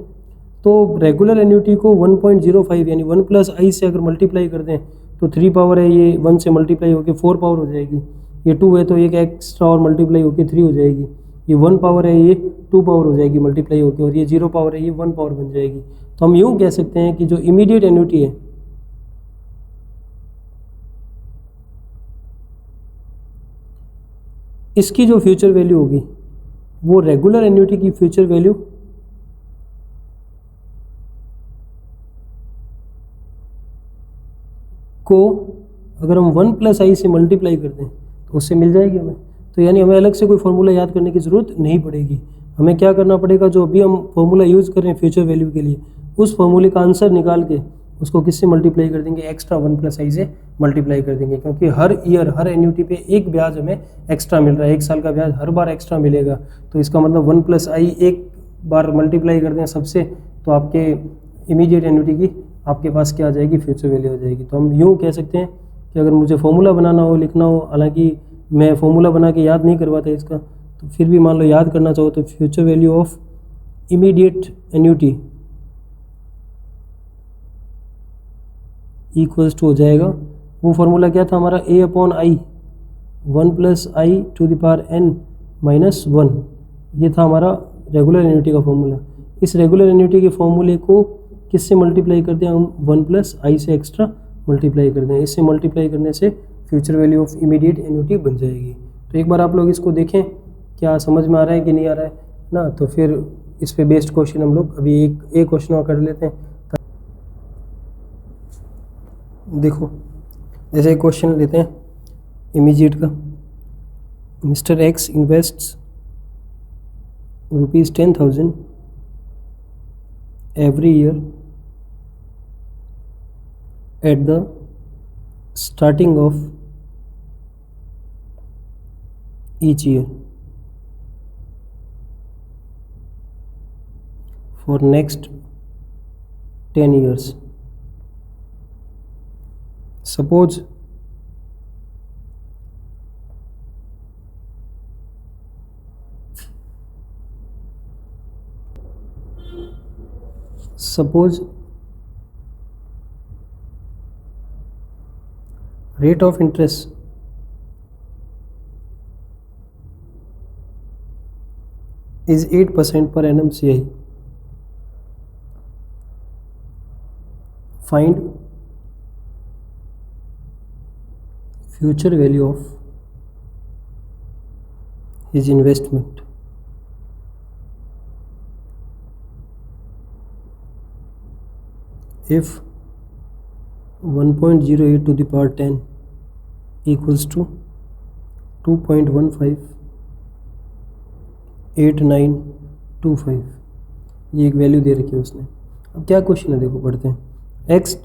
तो रेगुलर एन्युटी को 1.05 यानी 1 प्लस आई से अगर मल्टीप्लाई कर दें तो 3 पावर है, ये 1 से मल्टीप्लाई होकर 4 पावर हो जाएगी। ये 2 है तो एक एक्स्ट्रा और मल्टीप्लाई होकर 3 हो जाएगी। ये 1 पावर है, ये 2 पावर हो जाएगी मल्टीप्लाई होकर, और ये 0 पावर है, ये 1 पावर बन जाएगी। तो हम यूँ कह सकते हैं कि जो इमीडिएट एन्युटी है इसकी जो फ्यूचर वैल्यू होगी वो रेगुलर एन्युटी की फ्यूचर वैल्यू को अगर हम 1 प्लस आई से मल्टीप्लाई कर दें तो उससे मिल जाएगी हमें। तो यानी हमें अलग से कोई फार्मूला याद करने की ज़रूरत नहीं पड़ेगी। हमें क्या करना पड़ेगा, जो अभी हम फार्मूला यूज़ कर रहे हैं फ्यूचर वैल्यू के लिए, उस फार्मूले का आंसर निकाल के उसको किससे मल्टीप्लाई कर देंगे, एक्स्ट्रा 1 प्लस आई से मल्टीप्लाई कर देंगे। क्योंकि हर ईयर हर एन्युटी पे एक ब्याज हमें एक्स्ट्रा मिल रहा है, 1 साल का ब्याज हर बार एक्स्ट्रा मिलेगा। तो इसका मतलब 1 प्लस आई एक बार मल्टीप्लाई कर दें सबसे, तो आपके इमीडिएट एन्युटी की आपके पास क्या आ जाएगी, फ्यूचर वैल्यू हो जाएगी। तो हम यूँ कह सकते हैं कि अगर मुझे फॉर्मूला बनाना हो, लिखना हो, हालांकि मैं फॉर्मूला बना के याद नहीं करवाता इसका, तो फिर भी मान लो याद करना चाहो तो future value of immediate annuity equals to हो जाएगा, वो फार्मूला क्या था हमारा, a upon I 1 plus I to the power n minus 1। ये था हमारा रेगुलर एन्युटी का फॉर्मूला। इस रेगुलर एन्युटी के फॉर्मूले को किससे मल्टीप्लाई करते हैं हम, 1 प्लस आई से एक्स्ट्रा मल्टीप्लाई करते हैं। इससे मल्टीप्लाई करने से future value of immediate annuity बन जाएगी। तो एक बार आप लोग इसको देखें क्या समझ में आ रहा है कि नहीं आ रहा है ना। तो फिर इस पे बेस्ड क्वेश्चन हम लोग अभी एक क्वेश्चन और कर लेते हैं। देखो जैसे एक क्वेश्चन लेते हैं इमीडिएट का, mister x invests ₹10,000 every year at the starting of each year for next 10 years. Suppose rate of interest is 8% per annum CI. Find future value of his investment. If 1.08 to the power 10 equals to 2.158925, ये एक value दे रखी है उसने। अब क्या question है देखो पढ़ते हैं। एक्स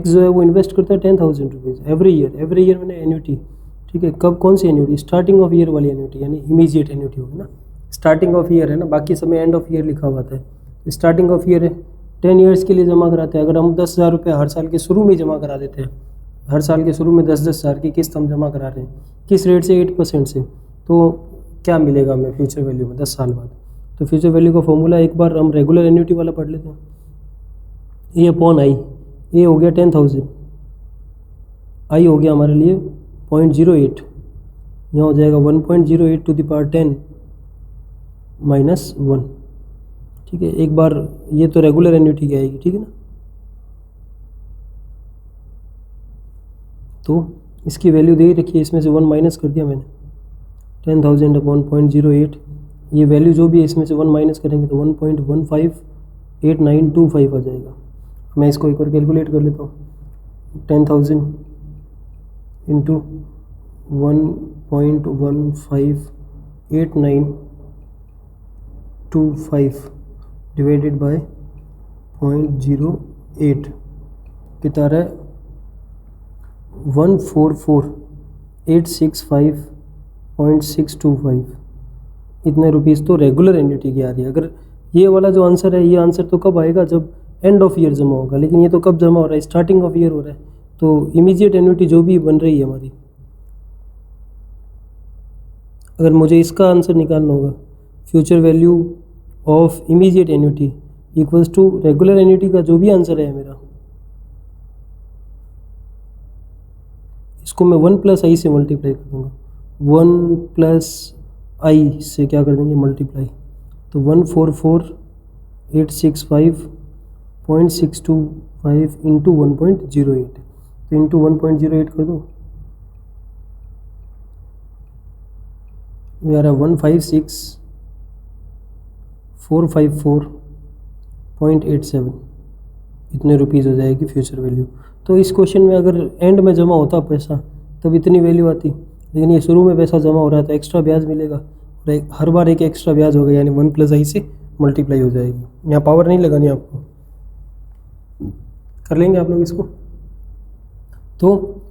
जो है वो इन्वेस्ट करता है 10,000 रुपीज़ एवरी ईयर मैंने एन्युटी, ठीक है। कब, कौन सी एन्युटी, स्टार्टिंग ऑफ ईयर वाली एन्युटी, यानी इमीडिएट एन्युटी होगी ना। स्टार्टिंग ऑफ ईयर है ना, बाकी समय एंड ऑफ ईयर लिखा हुआ था। स्टार्टिंग ऑफ ईयर है, 10 ईयर्स के लिए जमा कराते हैं। अगर हम 10,000 रुपये हर साल के शुरू में जमा करा देते हैं, हर साल के शुरू में 10,000 की किस्त हम जमा करा रहे हैं, किस रेट से, 8% से, तो क्या मिलेगा हमें फ्यूचर वैल्यू में 10 साल बाद। तो फ्यूचर वैल्यू का फॉर्मूला एक बार हम रेगुलर एन्युटी वाला पढ़ लेते हैं। ए अपॉन आई, ए हो गया 10,000, आई हो गया हमारे लिए 0.08, यहाँ हो जाएगा 1.08 टू द पावर 10 माइनस 1, ठीक है। एक बार ये तो रेगुलर एन्युटी की आएगी, ठीक है ना। तो इसकी वैल्यू दे ही रखी है, इसमें से 1 माइनस कर दिया मैंने, 10,000 अपॉन 0.08, ये वैल्यू जो भी है इसमें से 1 माइनस करेंगे तो 1.158925 आ जाएगा। मैं इसको एक बार कैलकुलेट कर लेता हूँ, 10,000 इंटू 1.158925 डिवाइडेड बाय 0.08 कितना रहा है, 144,865.625, इतने रुपीज़ तो रेगुलर एन्युटी की आ रही है। अगर ये वाला जो आंसर है, ये आंसर तो कब आएगा, जब एंड ऑफ ईयर जमा होगा, लेकिन ये तो कब जमा हो रहा है, स्टार्टिंग ऑफ ईयर हो रहा है। तो इमीडिएट एन्युटी जो भी बन रही है हमारी, अगर मुझे इसका आंसर निकालना होगा, future value of immediate annuity equals to regular annuity का जो भी आंसर है मेरा, इसको मैं 1 + i से मल्टीप्लाई कर दूंगा, 1 + i से क्या कर देंगे मल्टीप्लाई, तो 144,865.625 इंटू 1.08, तो इंटू 1.08 कर दो, ये आ रहा है 156,454.87, इतने रुपीज़ हो जाएगी फ्यूचर वैल्यू। तो इस क्वेश्चन में अगर एंड में जमा होता पैसा तब इतनी वैल्यू आती, लेकिन ये शुरू में पैसा जमा हो रहा है तो एक्स्ट्रा ब्याज मिलेगा, और हर बार एक एक्स्ट्रा ब्याज होगा, यानी 1 + i से मल्टीप्लाई हो जाएगी। यहाँ पावर नहीं लगानी आपको, कर लेंगे आप लोग इसको। तो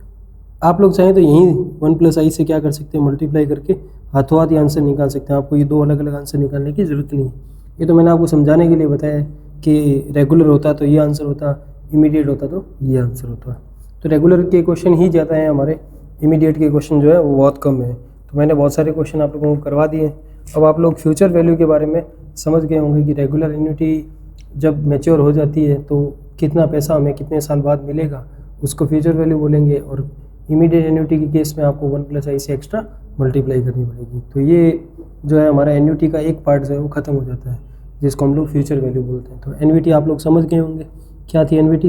आप लोग चाहें तो यहीं 1 + i से क्या कर सकते हैं, मल्टीप्लाई करके हाथों हाथ आंसर निकाल सकते हैं। आपको ये दो अलग अलग आंसर निकालने की ज़रूरत नहीं है। ये तो मैंने आपको समझाने के लिए बताया कि रेगुलर होता तो ये आंसर होता, इमीडिएट होता तो ये आंसर होता। तो रेगुलर के क्वेश्चन ही ज़्यादा हैं हमारे, इमीडिएट के क्वेश्चन जो है वो बहुत कम है। तो मैंने बहुत सारे क्वेश्चन आप लोगों को करवा दिए। अब आप लोग फ्यूचर वैल्यू के बारे में समझ गए होंगे कि रेगुलर एन्युटी जब मैच्योर हो जाती है तो कितना पैसा हमें कितने साल बाद मिलेगा, उसको फ्यूचर वैल्यू बोलेंगे। और इमीडिएट एन्युटी के केस में आपको 1 + i से एक्स्ट्रा मल्टीप्लाई करनी पड़ेगी। तो ये जो है हमारा एन्युटी का एक पार्ट जो है वो ख़त्म हो जाता है, जिसको हम लोग फ्यूचर वैल्यू बोलते हैं। तो एनवीटी आप लोग समझ गए होंगे क्या थी एनवीटी।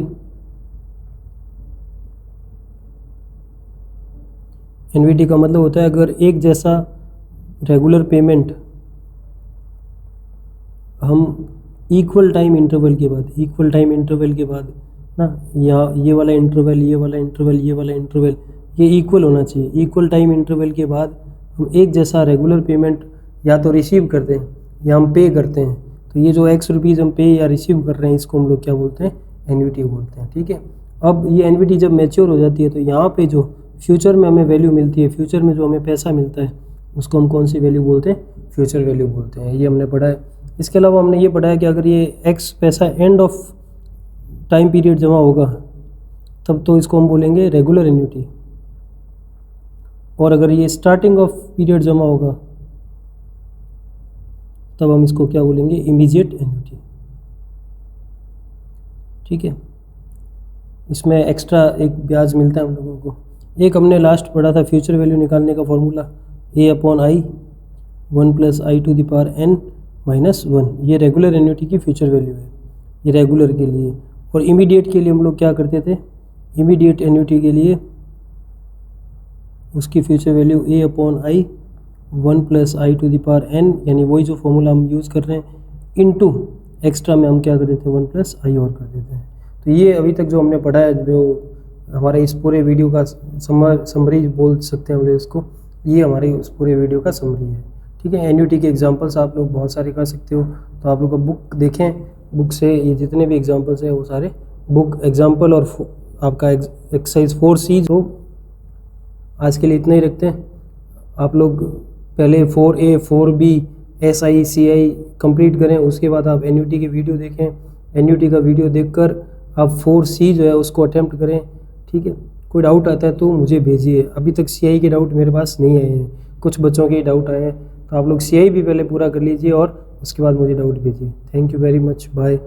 एनवीटी का मतलब होता है अगर एक जैसा रेगुलर पेमेंट हम इक्वल टाइम इंटरवल के बाद ना, या ये वाला इंटरवल ये इक्वल होना चाहिए। इक्वल टाइम इंटरवल के बाद हम एक जैसा रेगुलर पेमेंट या तो रिसीव करते हैं या हम पे करते हैं। तो ये जो x रुपीज़ हम पे या रिसीव कर रहे हैं, इसको हम लोग क्या बोलते हैं, एनवीटी बोलते हैं। ठीक है, अब ये एनवीटी जब मैच्योर हो जाती है तो यहाँ पे जो फ्यूचर में हमें वैल्यू मिलती है, फ्यूचर में जो हमें पैसा मिलता है, उसको हम कौन सी वैल्यू बोलते हैं, फ्यूचर वैल्यू बोलते हैं। ये हमने पढ़ा है। इसके अलावा हमने ये पढ़ा है कि अगर ये x पैसा एंड ऑफ टाइम पीरियड जमा होगा तब तो इसको हम बोलेंगे रेगुलर एन्युटी, और अगर ये स्टार्टिंग ऑफ पीरियड जमा होगा तब हम इसको क्या बोलेंगे, इमीडिएट एन्युटी। ठीक है, इसमें एक्स्ट्रा एक ब्याज मिलता है हम लोगों को। एक हमने लास्ट पढ़ा था फ्यूचर वैल्यू निकालने का formula, a/i 1 + i to the power n - 1। ये रेगुलर एन्युटी की फ्यूचर वैल्यू है, ये रेगुलर के लिए। और इमीडिएट के लिए हम लोग क्या करते थे, इमीडिएट एन्युटी के लिए उसकी future value a/i 1 + i to the power n, यानी वही जो फॉर्मूला हम यूज़ कर रहे हैं, इनटू एक्स्ट्रा में हम क्या कर देते हैं, 1 + i और कर देते हैं। तो ये अभी तक जो हमने पढ़ा है, जो हमारे इस पूरे वीडियो का समरी बोल सकते हैं हम लोग इसको, ये हमारे उस पूरे वीडियो का समरी है। ठीक है, एन्युटी के एग्जांपल्स आप लोग बहुत सारे कर सकते हो। तो आप लोग का बुक देखें, बुक से ये जितने भी एग्जांपल्स हैं वो सारे बुक एग्जांपल और आपका एक्सरसाइज 4C। तो आज के लिए इतना ही रखते हैं। आप लोग पहले 4A 4B SI CI complete करें, उसके बाद आप एन्युटी की वीडियो देखें। एन्युटी का वीडियो देखकर आप 4C जो है उसको अटेम्प्ट करें। ठीक है, कोई डाउट आता है तो मुझे भेजिए। अभी तक CI के डाउट मेरे पास नहीं आए हैं, कुछ बच्चों के डाउट आए हैं, तो आप लोग CI भी पहले पूरा कर लीजिए और उसके बाद मुझे डाउट भेजिए। Thank you very much, bye.